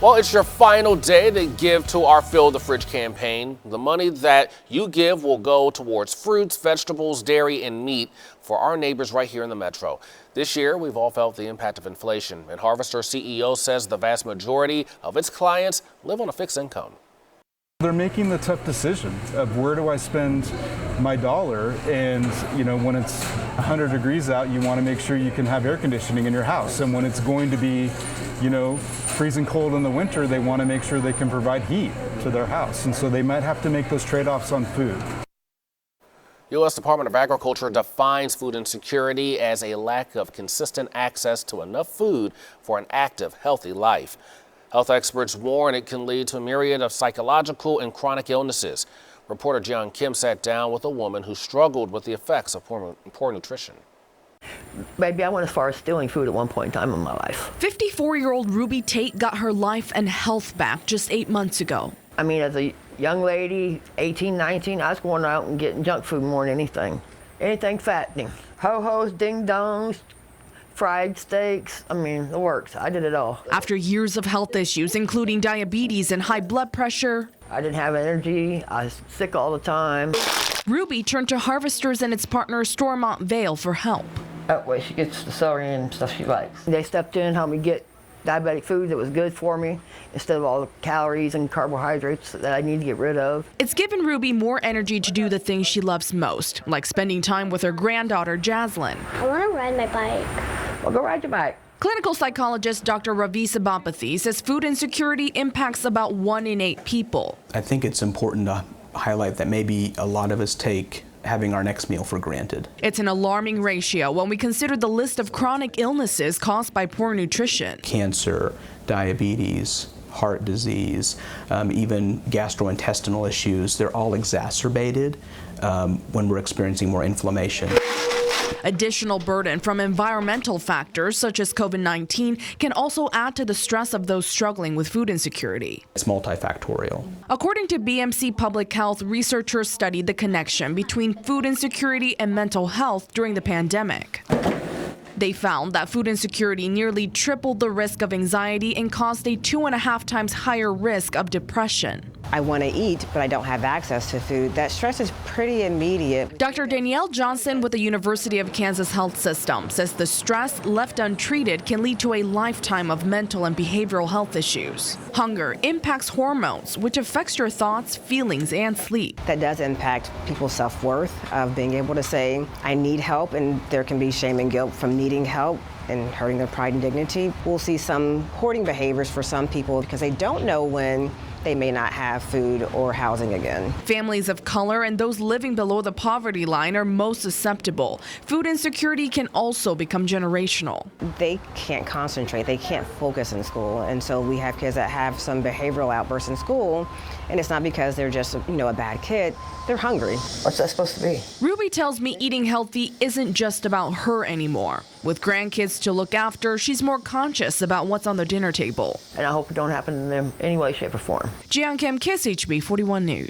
Well, it's your final day to give to our Fill the Fridge campaign. The money that you give will go towards fruits, vegetables, dairy, and meat for our neighbors right here in the metro. This year, we've all felt the impact of inflation, and Harvester CEO says the vast majority of its clients live on a fixed income. They're making the tough decision of where do I spend my dollar, and when it's 100 degrees out, you want to make sure you can have air conditioning in your house, and when it's going to be freezing cold in the winter, they want to make sure they can provide heat to their house, and so they might have to make those trade-offs on food. U.S. Department of Agriculture defines food insecurity as a lack of consistent access to enough food for an active, healthy life. Health experts warn it can lead to a myriad of psychological and chronic illnesses. Reporter Jian Kim sat down with a woman who struggled with the effects of poor nutrition. Maybe I went as far as stealing food at one point in time in my life. 54-year-old Ruby Tate got her life and health back just 8 months ago. I mean, as a young lady, 18, 19, I was going out and getting junk food more than anything. Anything fattening. Ho-hos, ding-dongs, fried steaks, I mean, the works. I did it all. After years of health issues, including diabetes and high blood pressure, I didn't have energy. I was sick all the time. Ruby turned to Harvesters and its partner Stormont Vale for help. That way she gets the celery and stuff she likes. They stepped in and helped me get diabetic food that was good for me instead of all the calories and carbohydrates that I need to get rid of. It's given Ruby more energy to do the things she loves most, like spending time with her granddaughter, Jaslyn. I want to ride my bike. Well, go ride your bike. Clinical psychologist Dr. Ravi Sabapathy says food insecurity impacts about 1 in 8 people. I think it's important to highlight that maybe a lot of us take having our next meal for granted. It's an alarming ratio when we consider the list of chronic illnesses caused by poor nutrition. Cancer, diabetes, heart disease, even gastrointestinal issues, they're all exacerbated when we're experiencing more inflammation. Additional burden from environmental factors such as COVID-19 can also add to the stress of those struggling with food insecurity. It's multifactorial. According to BMC Public Health, researchers studied the connection between food insecurity and mental health during the pandemic. They found that food insecurity nearly tripled the risk of anxiety and caused a 2.5 times higher risk of depression. I want to eat, but I don't have access to food. That stress is pretty immediate. Dr. Danielle Johnson with the University of Kansas Health System says the stress left untreated can lead to a lifetime of mental and behavioral health issues. Hunger impacts hormones, which affects your thoughts, feelings, and sleep. That does impact people's self-worth of being able to say, I need help, and there can be shame and guilt from needing help and hurting their pride and dignity. We'll see some hoarding behaviors for some people because they don't know when they may not have food or housing again. Families of color and those living below the poverty line are most susceptible. Food insecurity can also become generational. They can't concentrate, they can't focus in school, and so we have kids that have some behavioral outbursts in school, and it's not because they're just a bad kid, they're hungry. What's that supposed to be? Ruby tells me eating healthy isn't just about her anymore. With grandkids to look after, she's more conscious about what's on the dinner table. And I hope it don't happen to them in any way, shape, or form. Jian Kim, KSHB 41 News.